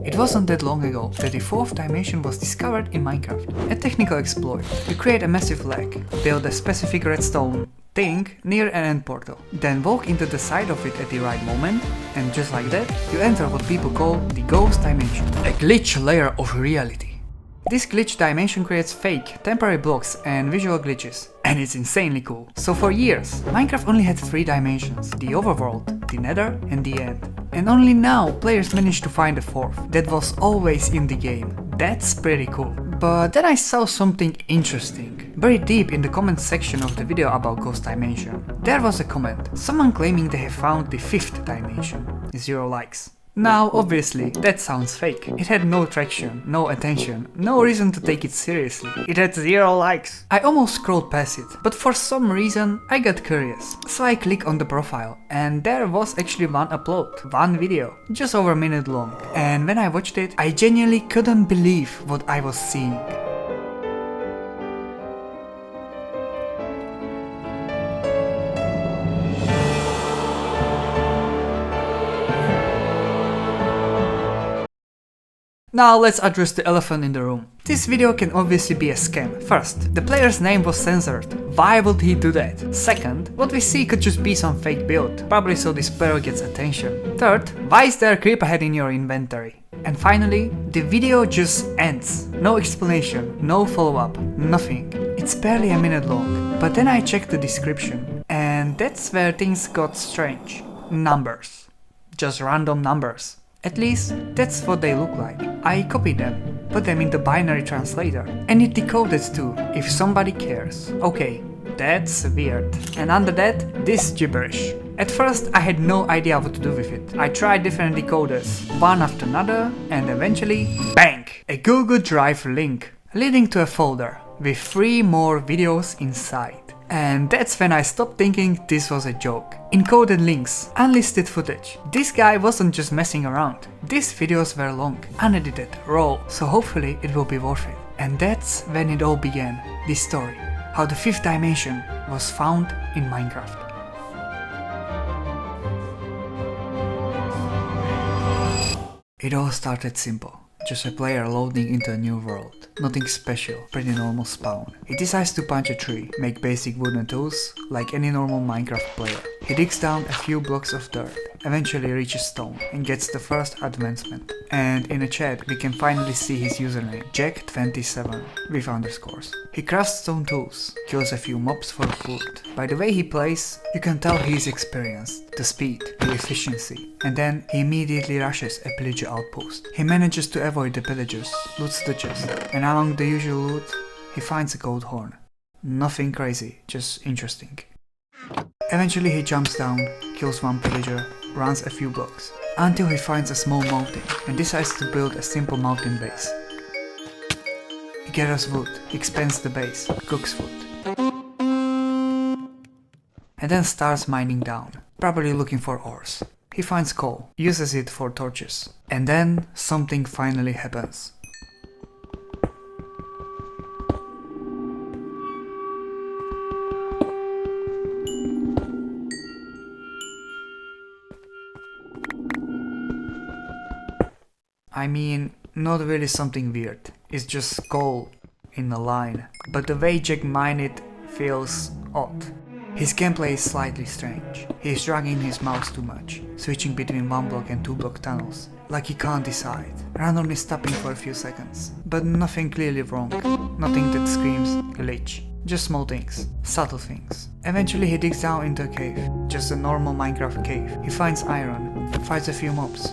It wasn't that long ago that the fourth dimension was discovered in Minecraft. A technical exploit. You create a massive leg, build a specific redstone thing near an end portal, then walk into the side of it at the right moment, and just like that, you enter what people call the ghost dimension, a glitch layer of reality. This glitch dimension creates fake, temporary blocks and visual glitches, and it's insanely cool. So for years, Minecraft only had 3 dimensions, the overworld, the nether and the end. And only now players managed to find a 4th, that was always in the game. That's pretty cool. But then I saw something interesting. Buried deep in the comment section of the video about Ghost Dimension, there was a comment, someone claiming they have found the 5th dimension. 0 likes. Now, obviously, that sounds fake. It had no traction, no attention, no reason to take it seriously. It had 0 likes. I almost scrolled past it, but for some reason I got curious. So I click on the profile, and there was actually one upload, one video, just over a minute long. And when I watched it, I genuinely couldn't believe what I was seeing. Now let's address the elephant in the room. This video can obviously be a scam. First, the player's name was censored. Why would he do that? Second, what we see could just be some fake build, probably so this player gets attention. Third, why is there a creeper head in your inventory? And finally, the video just ends. No explanation, no follow-up, nothing. It's barely a minute long. But then I checked the description, and that's where things got strange. Numbers. Just random numbers. At least, that's what they look like. I copied them, put them in the binary translator, and it decoded too, if somebody cares. Okay, that's weird. And under that, this gibberish. At first, I had no idea what to do with it. I tried different decoders, one after another, and eventually, bang! A Google Drive link, leading to a folder, with 3 more videos inside. And that's when I stopped thinking this was a joke. Encoded links, unlisted footage. This guy wasn't just messing around. These videos were long, unedited, raw, so hopefully it will be worth it. And that's when it all began, this story. How the 5th dimension was found in Minecraft. It all started simple. Just a player loading into a new world. Nothing special, pretty normal spawn. He decides to punch a tree, make basic wooden tools, like any normal Minecraft player. He digs down a few blocks of dirt, eventually reaches stone, and gets the first advancement. And in a chat we can finally see his username, Jack27, with underscores. He crafts stone tools, kills a few mobs for food. By the way he plays, you can tell he is experienced, the speed, the efficiency. And then he immediately rushes a pillager outpost. He manages to avoid the pillagers, loots the chest, and along the usual loot, he finds a gold horn. Nothing crazy, just interesting. Eventually he jumps down, kills one pillager, runs a few blocks, until he finds a small mountain and decides to build a simple mountain base. He gathers wood, expands the base, cooks food, and then starts mining down, probably looking for ores. He finds coal, uses it for torches, and then something finally happens. I mean, not really something weird, it's just coal in a line, but the way Jack mined it feels odd. His gameplay is slightly strange. He is dragging his mouse too much, switching between 1 block and 2 block tunnels, like he can't decide, randomly stopping for a few seconds. But nothing clearly wrong, nothing that screams glitch, just small things, subtle things. Eventually he digs down into a cave, just a normal Minecraft cave. He finds iron, fights a few mobs,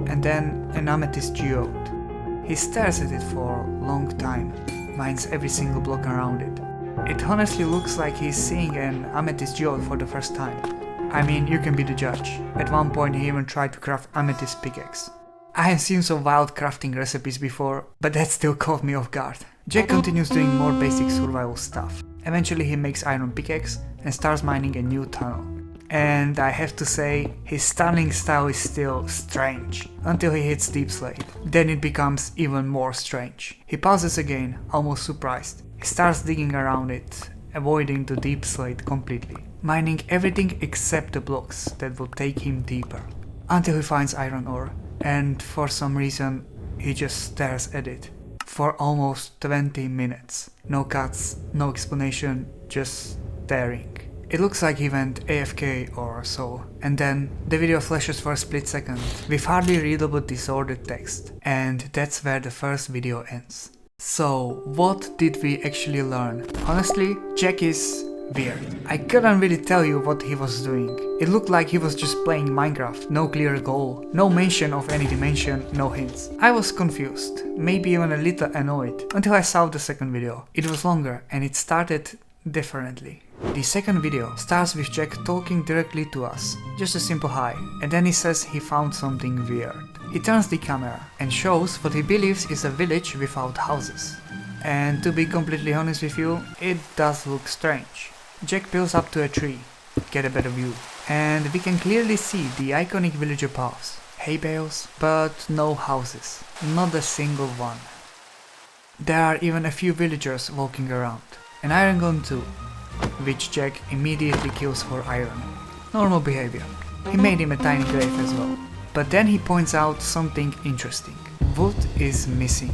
and then an amethyst geode. He stares at it for a long time, mines every single block around it. It honestly looks like he's seeing an amethyst geode for the first time. I mean, you can be the judge. At one point he even tried to craft amethyst pickaxe. I have seen some wild crafting recipes before, but that still caught me off guard. Jack continues doing more basic survival stuff. Eventually he makes iron pickaxe and starts mining a new tunnel. And I have to say, his tunneling style is still strange, until he hits Deep Slate. Then it becomes even more strange. He pauses again, almost surprised. He starts digging around it, avoiding the Deep Slate completely, mining everything except the blocks that will take him deeper. Until he finds iron ore, and for some reason he just stares at it for almost 20 minutes. No cuts, no explanation, just staring. It looks like he went AFK or so, and then the video flashes for a split second with hardly readable disordered text, and that's where the first video ends. So, what did we actually learn? Honestly, Jack is weird. I couldn't really tell you what he was doing. It looked like he was just playing Minecraft, no clear goal, no mention of any dimension, no hints. I was confused, maybe even a little annoyed, until I saw the second video. It was longer and it started differently. The second video starts with Jack talking directly to us, just a simple hi, and then he says he found something weird. He turns the camera and shows what he believes is a village without houses. And to be completely honest with you, it does look strange. Jack peels up to a tree, get a better view, and we can clearly see the iconic villager paths, hay bales, but no houses, not a single one. There are even a few villagers walking around, an iron gun too, which Jack immediately kills for iron. Normal behavior. He made him a tiny grave as well. But then he points out something interesting. Wood is missing.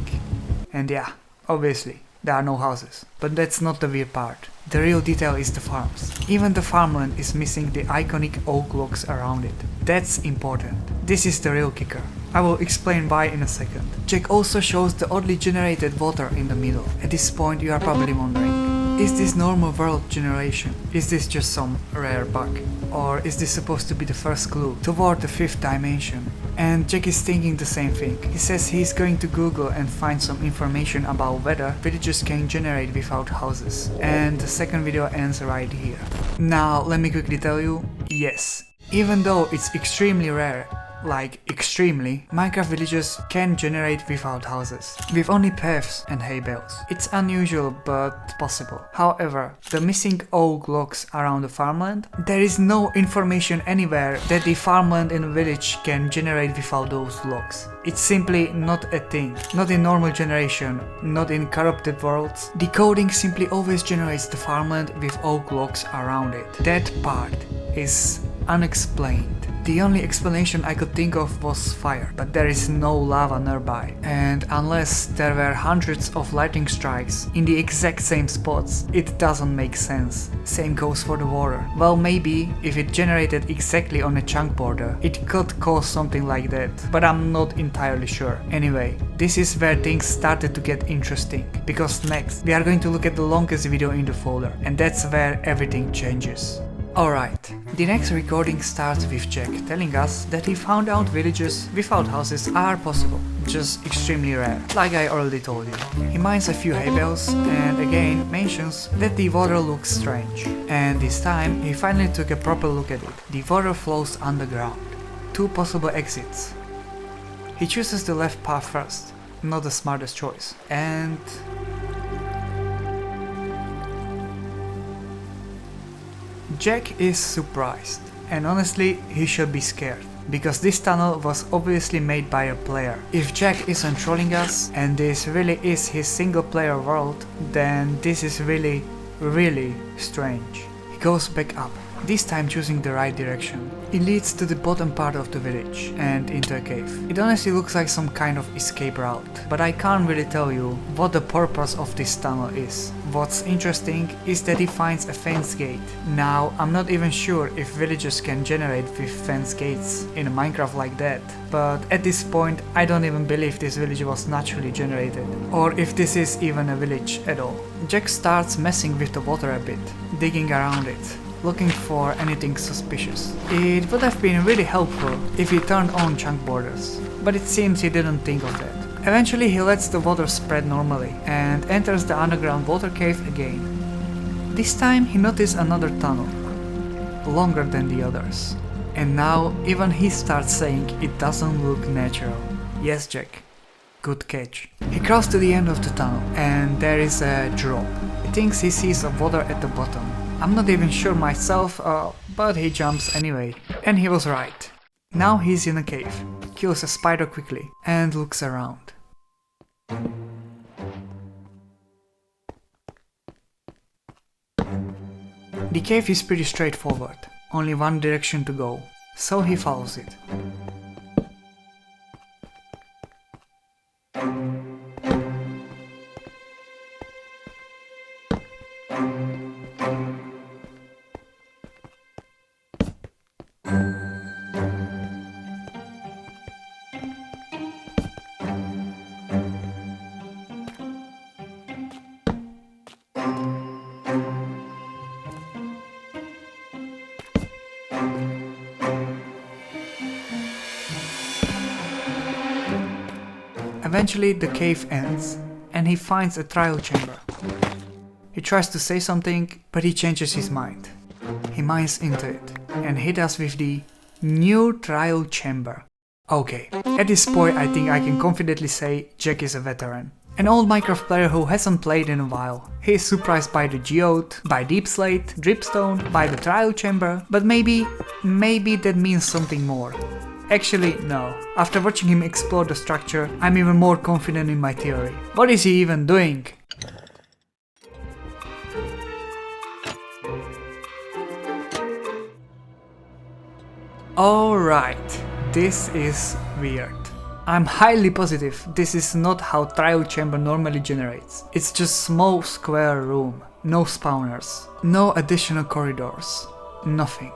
And yeah, obviously, there are no houses. But that's not the weird part. The real detail is the farms. Even the farmland is missing the iconic oak logs around it. That's important. This is the real kicker. I will explain why in a second. Jack also shows the oddly generated water in the middle. At this point you are probably wondering, is this normal world generation? Is this just some rare bug? Or is this supposed to be the first clue toward the fifth dimension? And Jack is thinking the same thing. He says he's going to Google and find some information about whether villages can generate without houses. And the second video ends right here. Now let me quickly tell you, yes, even though it's extremely rare, like extremely, Minecraft villages can generate without houses, with only paths and hay bales. It's unusual but possible. However, the missing oak logs around the farmland, there is no information anywhere that the farmland in a village can generate without those logs. It's simply not a thing. Not in normal generation, not in corrupted worlds. The coding simply always generates the farmland with oak logs around it. That part is unexplained. The only explanation I could think of was fire, but there is no lava nearby. And unless there were hundreds of lightning strikes in the exact same spots, it doesn't make sense. Same goes for the water. Well, maybe if it generated exactly on a chunk border, it could cause something like that, but I'm not entirely sure. Anyway, this is where things started to get interesting, because next we are going to look at the longest video in the folder, and that's where everything changes. Alright, the next recording starts with Jack telling us that he found out villages without houses are possible, just extremely rare, like I already told you. He mines a few hay bales and again mentions that the water looks strange. And this time he finally took a proper look at it. The water flows underground. Two possible exits. He chooses the left path first, not the smartest choice. And Jack is surprised, and honestly he should be scared, because this tunnel was obviously made by a player. If Jack isn't trolling us and this really is his single player world, then this is really strange. He goes back up, this time choosing the right direction. It leads to the bottom part of the village and into a cave. It honestly looks like some kind of escape route, but I can't really tell you what the purpose of this tunnel is. What's interesting is that he finds a fence gate. Now, I'm not even sure if villages can generate with fence gates in a Minecraft like that, but at this point I don't even believe this village was naturally generated, or if this is even a village at all. Jack starts messing with the water a bit, digging around it, looking for anything suspicious. It would have been really helpful if he turned on chunk borders, but it seems he didn't think of that. Eventually he lets the water spread normally and enters the underground water cave again. This time he noticed another tunnel, longer than the others. And now even he starts saying it doesn't look natural. Yes, Jack, good catch. He crossed to the end of the tunnel and there is a drop. He thinks he sees water at the bottom. I'm not even sure myself, but he jumps anyway. And he was right. Now he's in a cave, kills a spider quickly and looks around. The cave is pretty straightforward, only one direction to go, so he follows it. Eventually the cave ends, and he finds a trial chamber. He tries to say something, but he changes his mind. He mines into it, and hit us with the new trial chamber. Okay, at this point I think I can confidently say Jack is a veteran. An old Minecraft player who hasn't played in a while. He is surprised by the geode, by deep slate, dripstone, by the trial chamber, but maybe that means something more. Actually, no. After watching him explore the structure, I'm even more confident in my theory. What is he even doing? Alright, this is weird. I'm highly positive this is not how trial chamber normally generates. It's just small square room, no spawners, no additional corridors, nothing.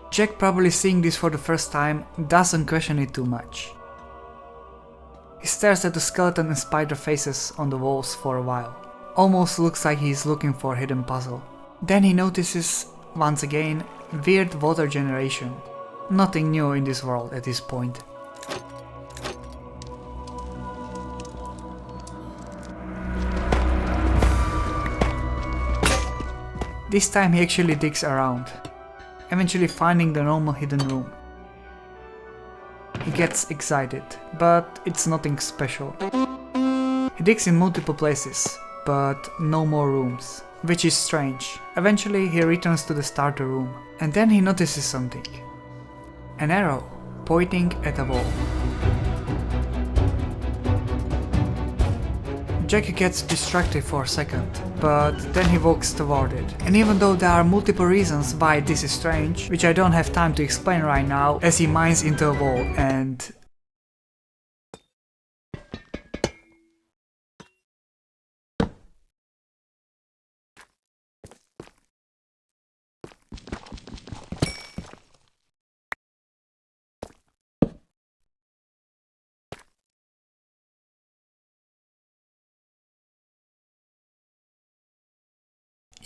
Jack, probably seeing this for the first time, doesn't question it too much. He stares at the skeleton and spider faces on the walls for a while. Almost looks like he's looking for a hidden puzzle. Then he notices, once again, weird water generation. Nothing new in this world at this point. This time he actually digs around, eventually finding the normal hidden room. He gets excited, but it's nothing special. He digs in multiple places, but no more rooms, which is strange. Eventually he returns to the starter room, and then he notices something. An arrow pointing at a wall. Jack gets distracted for a second, but then he walks toward it. And even though there are multiple reasons why this is strange, which I don't have time to explain right now, as he mines into a wall and...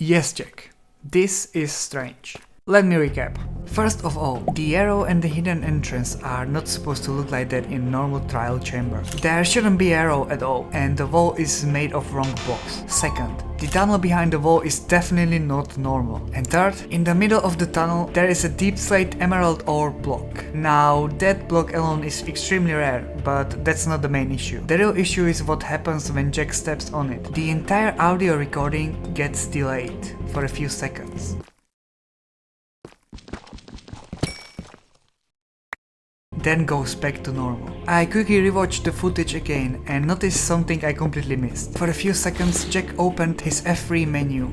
Yes, Jack, this is strange. Let me recap. First of all, the arrow and the hidden entrance are not supposed to look like that in normal trial chamber. There shouldn't be arrow at all, and the wall is made of wrong blocks. Second, the tunnel behind the wall is definitely not normal. And third, in the middle of the tunnel there is a deep slate emerald ore block. Now that block alone is extremely rare, but that's not the main issue. The real issue is what happens when Jack steps on it. The entire audio recording gets delayed for a few seconds. Then goes back to normal. I quickly rewatched the footage again and noticed something I completely missed. For a few seconds Jack opened his F3 menu.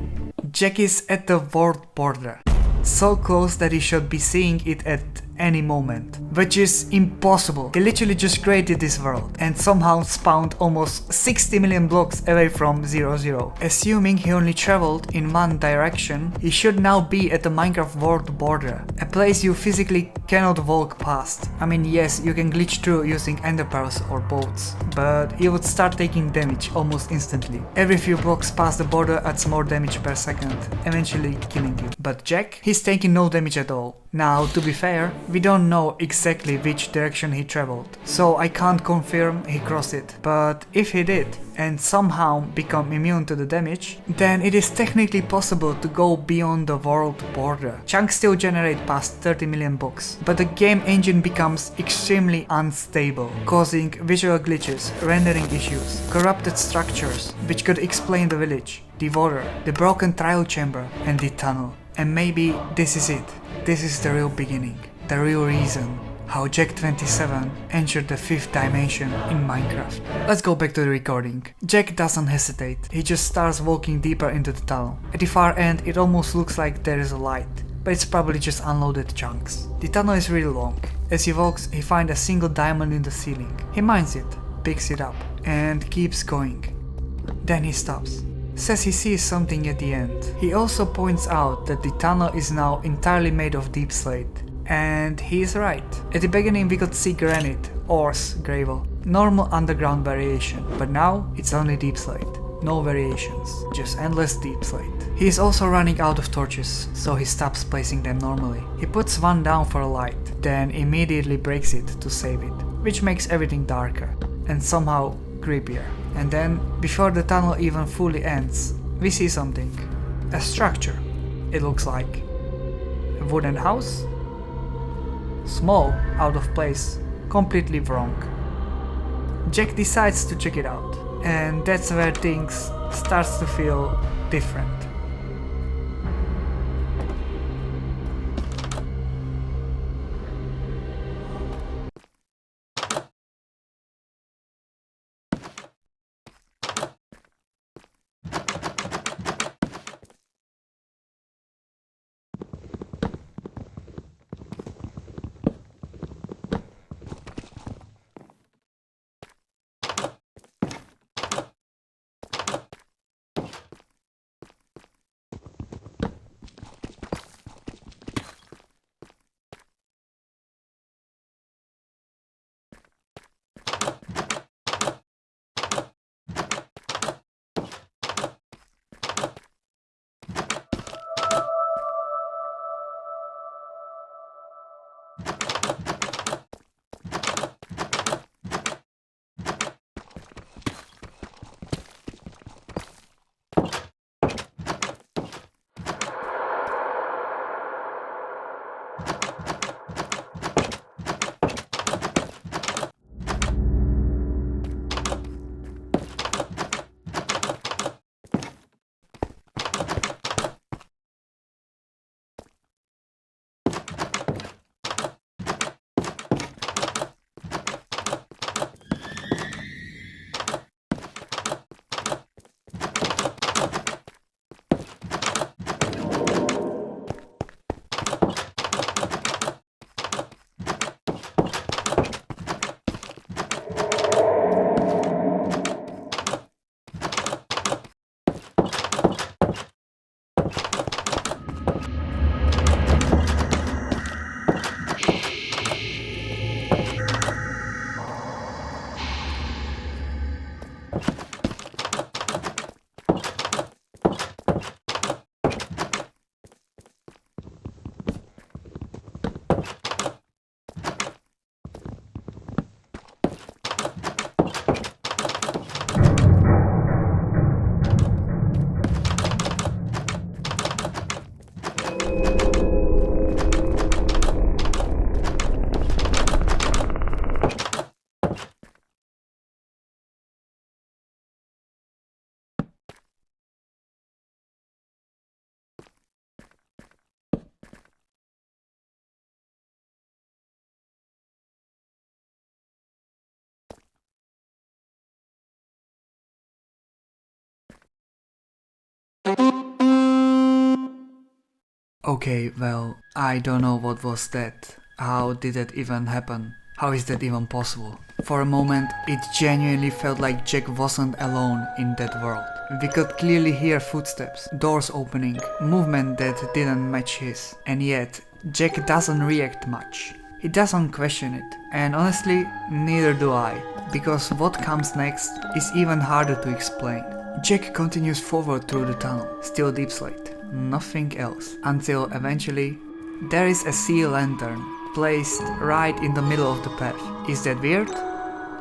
Jack is at the world border. So close that he should be seeing it at any moment, which is impossible. He literally just created this world and somehow spawned almost 60 million blocks away from 00. Assuming he only traveled in one direction, he should now be at the Minecraft world border, a place you physically cannot walk past. I mean, yes, you can glitch through using ender pearls or bolts, but you would start taking damage almost instantly. Every few blocks past the border adds more damage per second, eventually killing you. But Jack, he's taking no damage at all. Now, to be fair, we don't know exactly which direction he traveled, so I can't confirm he crossed it, but if he did and somehow become immune to the damage, then it is technically possible to go beyond the world border. Chunks still generate past 30 million blocks, but the game engine becomes extremely unstable, causing visual glitches, rendering issues, corrupted structures, which could explain the village, the water, the broken trial chamber, and the tunnel. And maybe this is it. This is the real beginning, the real reason how Jack 27 entered the 5th dimension in Minecraft. Let's go back to the recording. Jack doesn't hesitate, he just starts walking deeper into the tunnel. At the far end it almost looks like there is a light, but it's probably just unloaded chunks. The tunnel is really long. As he walks, he finds a single diamond in the ceiling. He mines it, picks it up and keeps going. Then he stops. Says he sees something at the end. He also points out that the tunnel is now entirely made of deep slate. And he is right. At the beginning we could see granite, ores, gravel, normal underground variation, but now it's only deep slate. No variations, just endless deep slate. He is also running out of torches, so he stops placing them normally. He puts one down for a light, then immediately breaks it to save it, which makes everything darker and somehow creepier. And then, before the tunnel even fully ends, we see something. A structure, it looks like. A wooden house? Small, out of place, completely wrong. Jack decides to check it out, and that's where things starts to feel different. Okay, well, I don't know what was that. How did that even happen? How is that even possible? For a moment, it genuinely felt like Jack wasn't alone in that world. We could clearly hear footsteps, doors opening, movement that didn't match his. And yet, Jack doesn't react much. He doesn't question it. And honestly, neither do I. Because what comes next is even harder to explain. Jack continues forward through the tunnel, still deep slate. Nothing else, until eventually there is a sea lantern placed right in the middle of the path. Is that weird?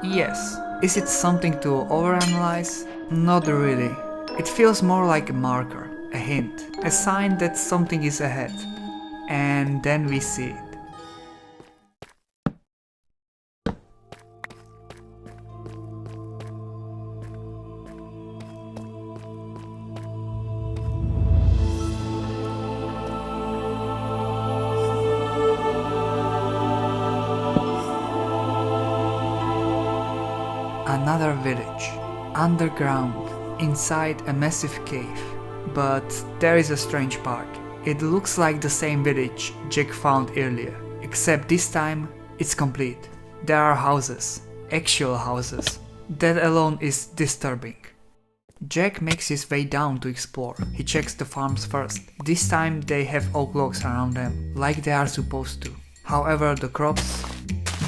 Yes. Is it something to overanalyze? Not really. It feels more like a marker, a hint, a sign that something is ahead. And then we see it. Another village, underground, inside a massive cave. But there is a strange part. It looks like the same village Jack found earlier, except this time it's complete. There are houses, actual houses, That alone is disturbing. Jack makes his way down to explore. He checks the farms first. This time they have oak logs around them, like they are supposed to. However, the crops,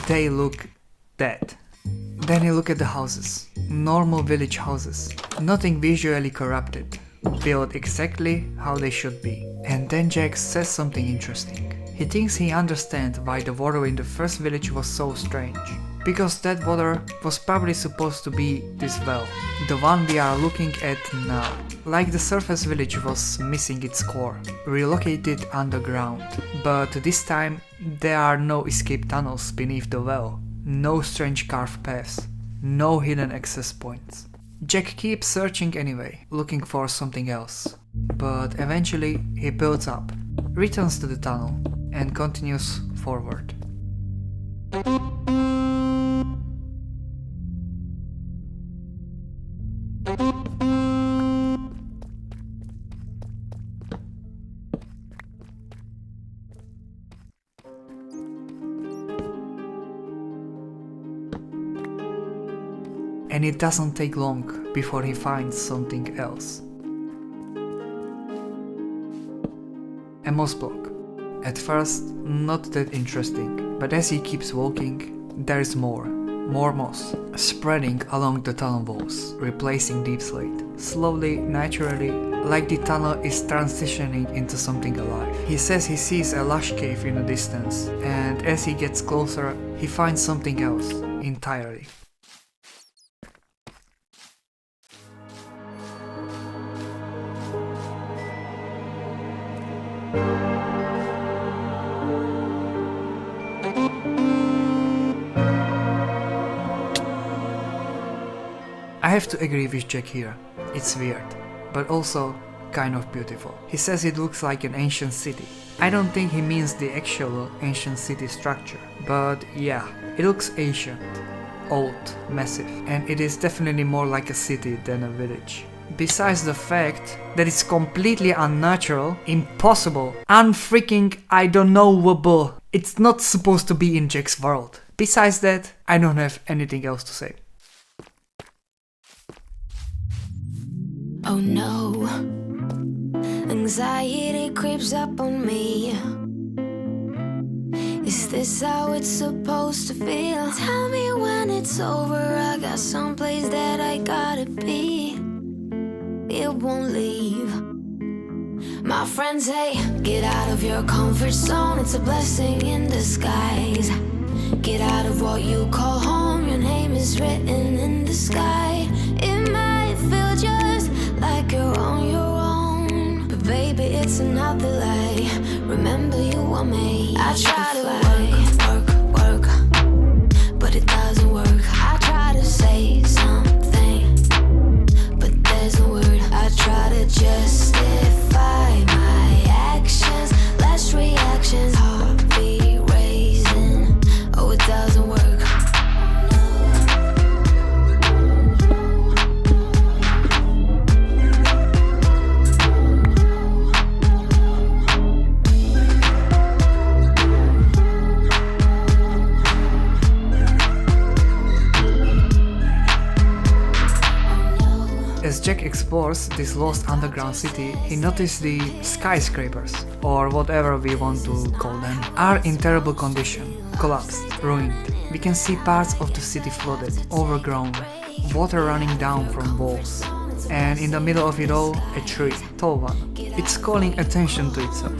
they look dead. Then he looks at the houses. Normal village houses. Nothing visually corrupted. Built exactly how they should be. And then Jack says something interesting. He thinks he understands why the water in the first village was so strange. Because that water was probably supposed to be this well, the one we are looking at now. Like the surface village was missing its core, relocated underground. But this time there are no escape tunnels beneath the well, no strange carved paths, no hidden access points. Jack keeps searching anyway, looking for something else. But eventually he builds up, returns to the tunnel, and continues forward. And it doesn't take long before he finds something else. A moss block. At first, not that interesting, but as he keeps walking, there is more moss, spreading along the tunnel walls, replacing deep slate. Slowly, naturally, like the tunnel is transitioning into something alive. He says he sees a lush cave in the distance, and as he gets closer, he finds something else entirely. I have to agree with Jack here. It's weird, but also kind of beautiful. He says it looks like an ancient city. I don't think he means the actual ancient city structure, but yeah, it looks ancient, old, massive, and it is definitely more like a city than a village. Besides the fact that it's completely unnatural, impossible, unfreaking I don't knowable. It's not supposed to be in Jack's world. Besides that, I don't have anything else to say. Oh no, anxiety creeps up on me. Is this how it's supposed to feel? Tell me when it's over, I got someplace that I gotta be. It won't leave. My friends say, get out of your comfort zone, it's a blessing in disguise. Get out of what you call home, your name is written in the sky. It might feel just like you're on your own, but baby, it's another lie. Remember you were made. I try to work, but it doesn't work. I try to say something, but there's no word. I try to justify my actions, less reactions, heartbeat raising. Oh, it doesn't work. As Jack explores this lost underground city, he notices the skyscrapers, or whatever we want to call them, are in terrible condition, collapsed, ruined. We can see parts of the city flooded, overgrown, water running down from walls. And in the middle of it all, a tree, tall one. It's calling attention to itself.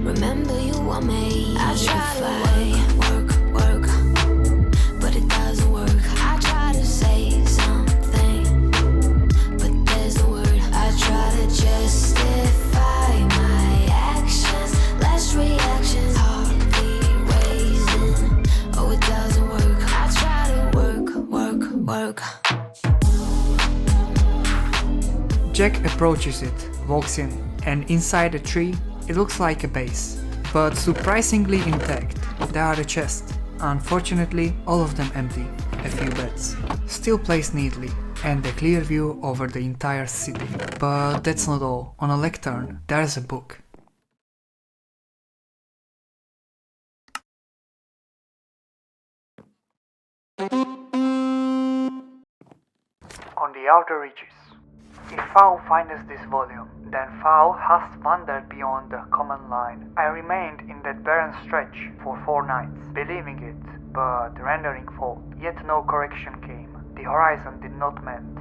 Remember you were made. I try to work, but it doesn't work. I try to say something, but there's no word. I try to justify my actions, less reactions, heartbeat raising. Oh, it doesn't work. I try to work. Jack approaches it, walks in, and inside the tree, it looks like a base, but surprisingly intact. There are the chests, unfortunately all of them empty, a few beds, still placed neatly, and a clear view over the entire city. But that's not all. On a lectern, there's a book. On the outer reaches. If Fao finds this volume, then Fao has wandered beyond the common line. I remained in that barren stretch for 4 nights, believing it, but rendering fault. Yet no correction came. The horizon did not mend.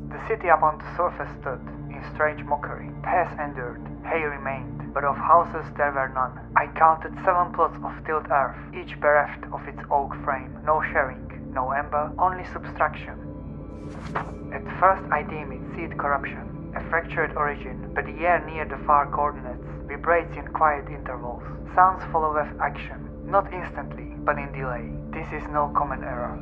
The city upon the surface stood, in strange mockery. Paths endured, hay remained, but of houses there were none. I counted 7 plots of tilled earth, each bereft of its oak frame. No sharing, no ember, only subtraction. At first I deem it seed corruption, a fractured origin, but the air near the far coordinates vibrates in quiet intervals. Sounds follow with action, not instantly, but in delay. This is no common error.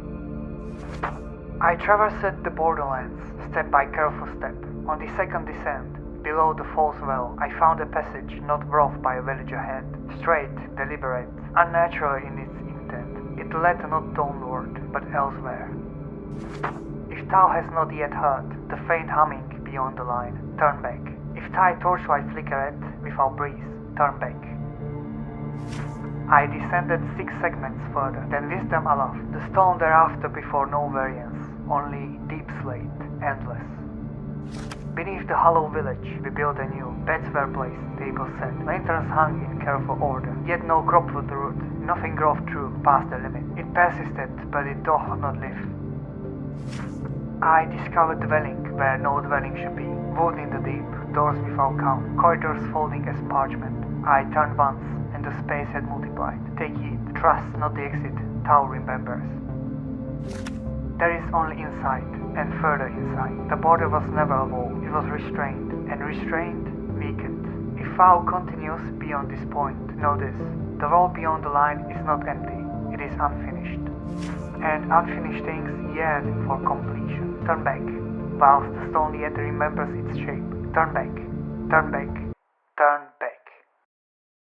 I traversed the borderlands, step by careful step. On the second descent, below the false well, I found a passage not wrought by a village ahead. Straight, deliberate, unnatural in its intent. It led not downward, but elsewhere. If thou hast not yet heard the faint humming beyond the line, turn back. If thy torchlight flickereth without breeze, turn back. I descended 6 segments further, then wisdom aloft. The stone thereafter before no variance, only deep slate, endless. Beneath the hollow village we built anew. Beds were placed, tables set, lanterns hung in careful order. Yet no crop would root, nothing growth through past the limit. It persisted, but it doth not live. I discovered dwelling where no dwelling should be. Wood in the deep, doors without count, corridors folding as parchment. I turned once, and the space had multiplied. Take heed, trust not the exit, thou remembers. There is only insight, and further insight. The border was never a wall, it was restrained, and restrained, weakened. If thou continues beyond this point, know this, the wall beyond the line is not empty, it is unfinished. And unfinished things yearn for completion. Turn back, whilst the stone yet remembers its shape. Turn back, turn back, turn back.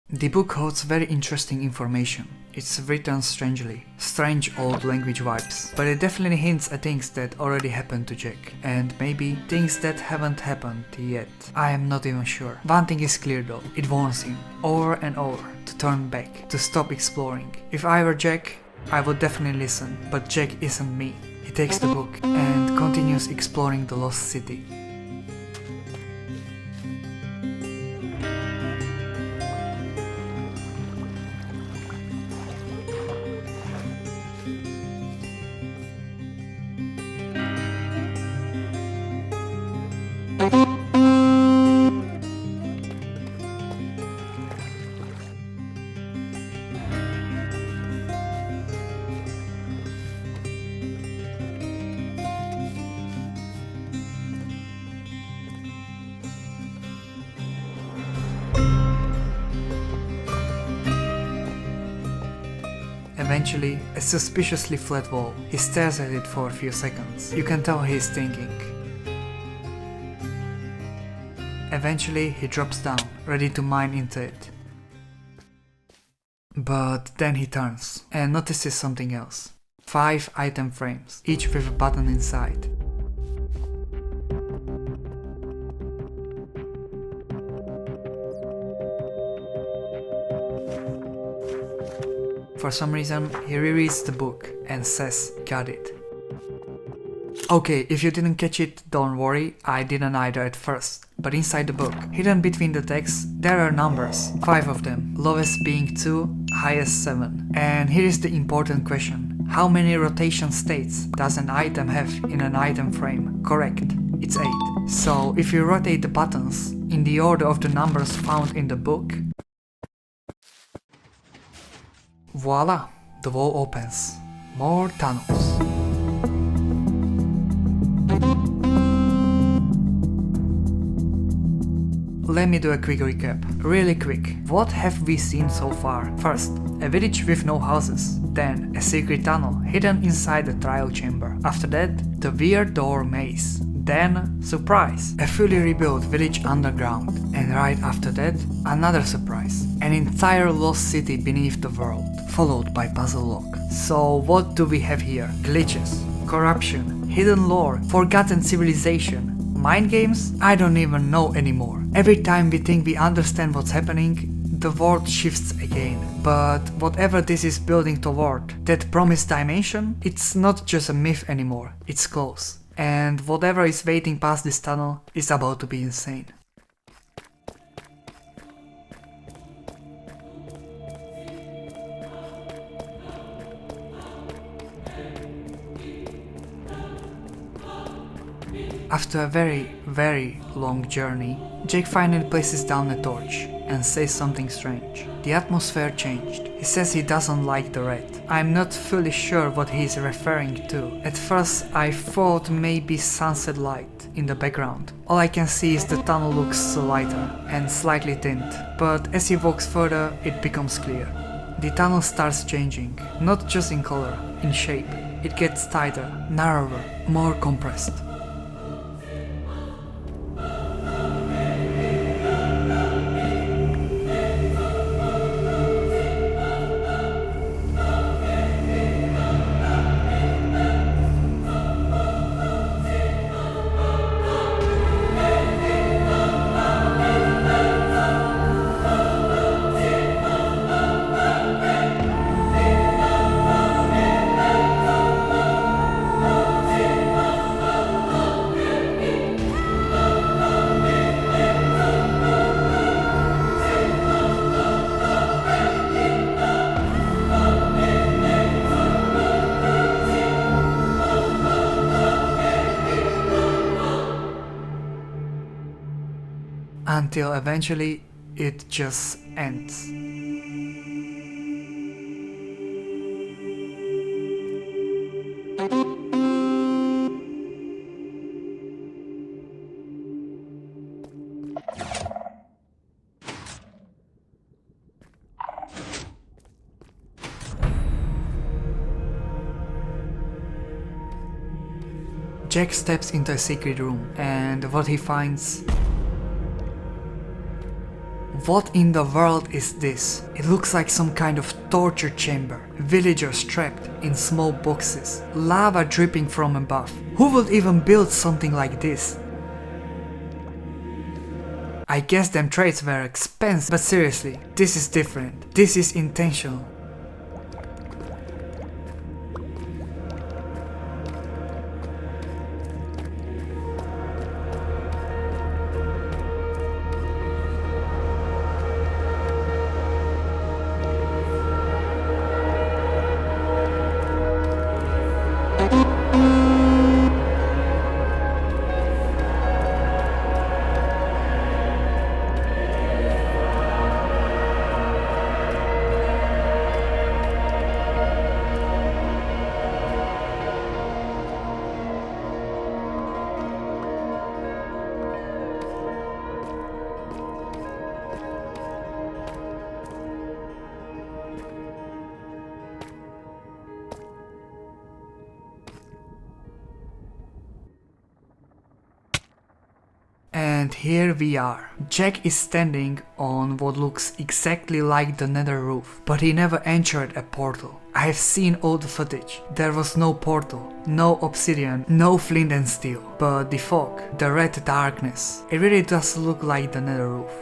The book holds very interesting information. It's written strangely, strange old language vibes, but it definitely hints at things that already happened to Jack, and maybe things that haven't happened yet. I am not even sure. One thing is clear though, it warns him, over and over, to turn back, to stop exploring. If I were Jack, I would definitely listen, but Jack isn't me. He takes the book and continues exploring the lost city. Eventually, a suspiciously flat wall. He stares at it for a few seconds. You can tell he is thinking. Eventually, he drops down, ready to mine into it. But then he turns and notices something else. 5 item frames, each with a button inside. For some reason, he rereads the book and says, got it. Okay, if you didn't catch it, don't worry, I didn't either at first. But inside the book, hidden between the texts, there are numbers, 5 of them, lowest being 2, highest 7. And here is the important question. How many rotation states does an item have in an item frame? Correct, it's 8. So if you rotate the buttons in the order of the numbers found in the book, voila, the wall opens. More tunnels. Let me do a quick recap. Really quick. What have we seen so far? First, a village with no houses. Then, a secret tunnel hidden inside the trial chamber. After that, the weird door maze. Then, surprise, a fully rebuilt village underground. And right after that, another surprise. An entire lost city beneath the world, followed by puzzle log. So what do we have here? Glitches, corruption, hidden lore, forgotten civilization, mind games? I don't even know anymore. Every time we think we understand what's happening, the world shifts again. But whatever this is building toward, that promised dimension, it's not just a myth anymore, it's close. And whatever is waiting past this tunnel is about to be insane. After a very long journey, Jake finally places down a torch and says something strange. The atmosphere changed. He says he doesn't like the red. I'm not fully sure what he's referring to. At first I thought maybe sunset light in the background. All I can see is the tunnel looks lighter and slightly tint, but as he walks further it becomes clear. The tunnel starts changing, not just in color, in shape. It gets tighter, narrower, more compressed. Until eventually it just ends. Jack steps into a secret room, and what he finds... What in the world is this? It looks like some kind of torture chamber. Villagers trapped in small boxes. Lava dripping from above. Who would even build something like this? I guess them trades were expensive, but seriously, this is different. This is intentional. And here we are. Jack is standing on what looks exactly like the nether roof, but he never entered a portal. I have seen old footage. There was no portal, no obsidian, no flint and steel, but the fog, the red darkness. It really does look like the nether roof.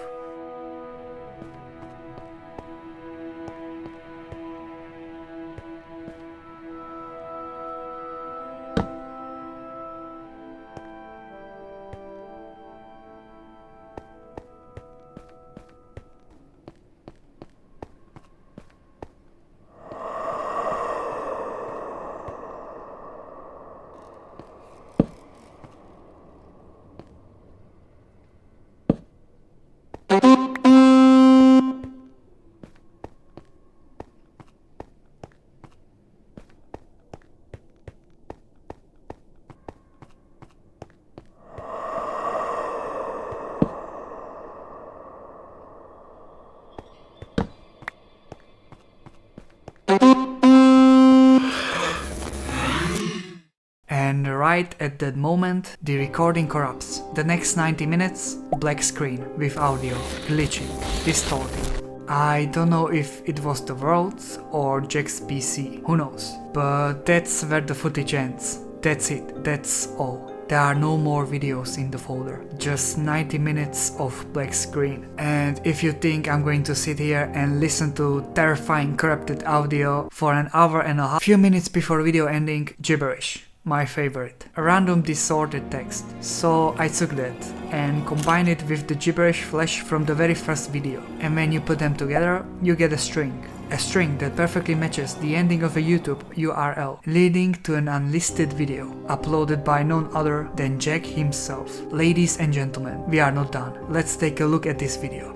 And right at that moment, the recording corrupts. The next 90 minutes, black screen with audio, glitching, distorting. I don't know if it was the world's or Jack's PC, who knows. But that's where the footage ends. That's it, that's all. there are no more videos in the folder, just 90 minutes of black screen. And if you think I'm going to sit here and listen to terrifying corrupted audio for an hour and a half, few minutes before video ending, gibberish. My favorite. A random distorted text. So I took that and combined it with the gibberish flash from the very first video. And when you put them together, you get a string. A string that perfectly matches the ending of a YouTube URL, leading to an unlisted video, uploaded by none other than Jack himself. Ladies and gentlemen, we are not done. Let's take a look at this video.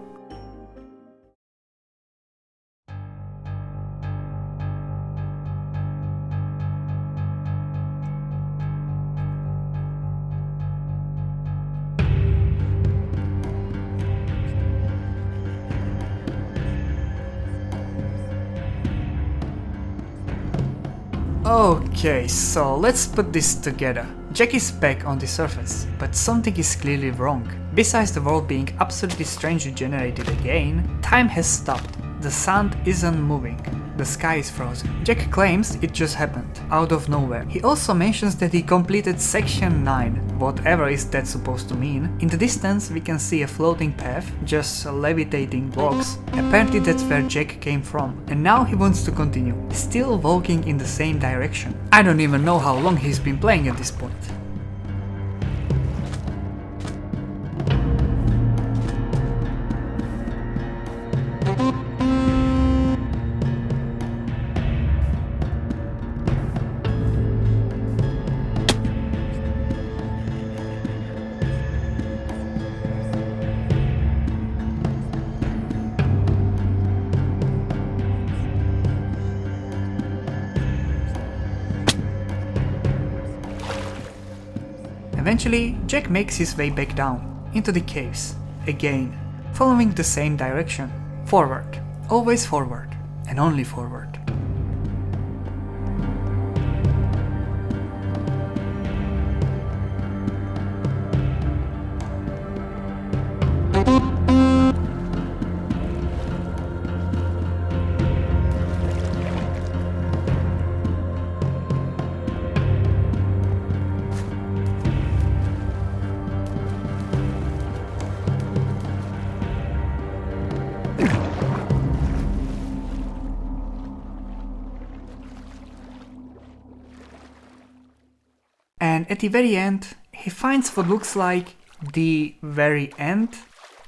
Okay, so let's put this together. Jack is back on the surface, but something is clearly wrong. Besides the world being absolutely strangely generated again, time has stopped. The sun isn't moving. The sky is frozen. Jack claims it just happened, out of nowhere. He also mentions that he completed section 9, whatever is that supposed to mean. In the distance we can see a floating path, just levitating blocks. Apparently that's where Jack came from, and now he wants to continue, still walking in the same direction. I don't even know how long he's been playing at this point. Eventually, Jack makes his way back down, into the caves, again, following the same direction. Forward, always forward, and only forward. And at the very end, he finds what looks like the very end.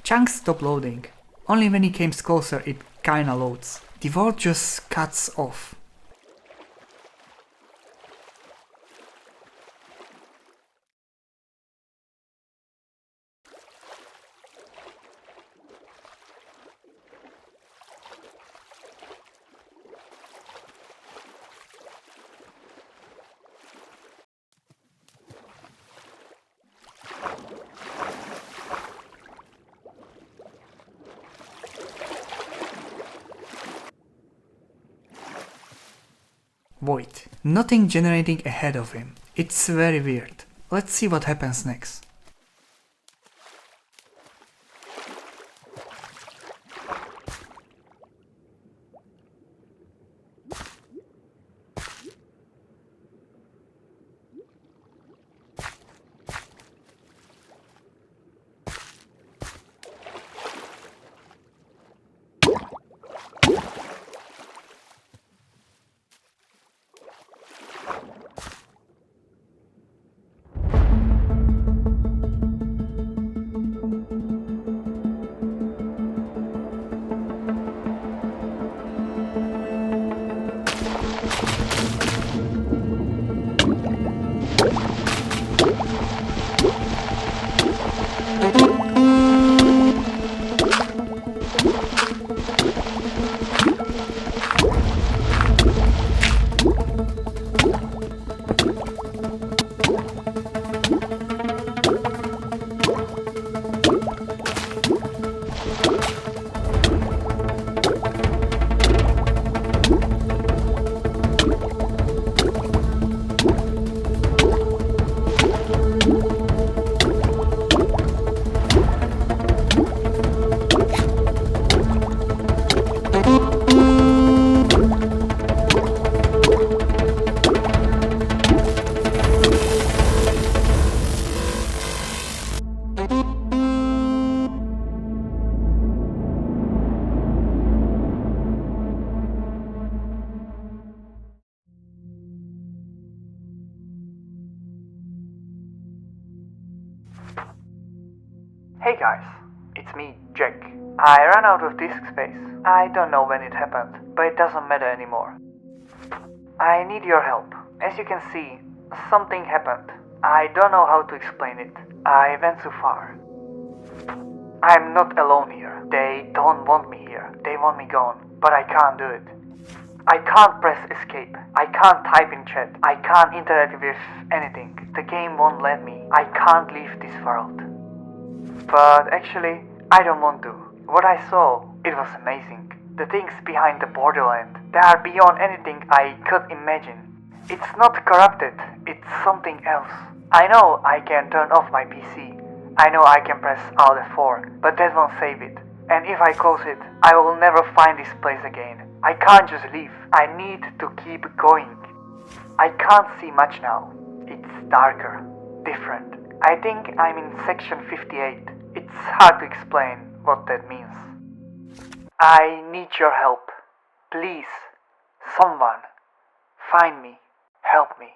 Chunks stop loading. Only when he comes closer it kinda loads. The world just cuts off. Void. Nothing generating ahead of him. It's very weird. Let's see what happens next. Hey guys, it's me, Jack. I ran out of disk space. I don't know when it happened, but it doesn't matter anymore. I need your help. As you can see, something happened. I don't know how to explain it. I went too far. I'm not alone here. They don't want me here. They want me gone, but I can't do it. I can't press escape. I can't type in chat. I can't interact with anything. The game won't let me. I can't leave this world. But actually, I don't want to. What I saw, it was amazing. The things behind the borderland, they are beyond anything I could imagine. It's not corrupted, it's something else. I know I can turn off my PC. I know I can press Alt F4, but that won't save it. And if I close it, I will never find this place again. I can't just leave. I need to keep going. I can't see much now. It's darker, different. I think I'm in section 58. It's hard to explain what that means. I need your help. Please, someone, find me, help me.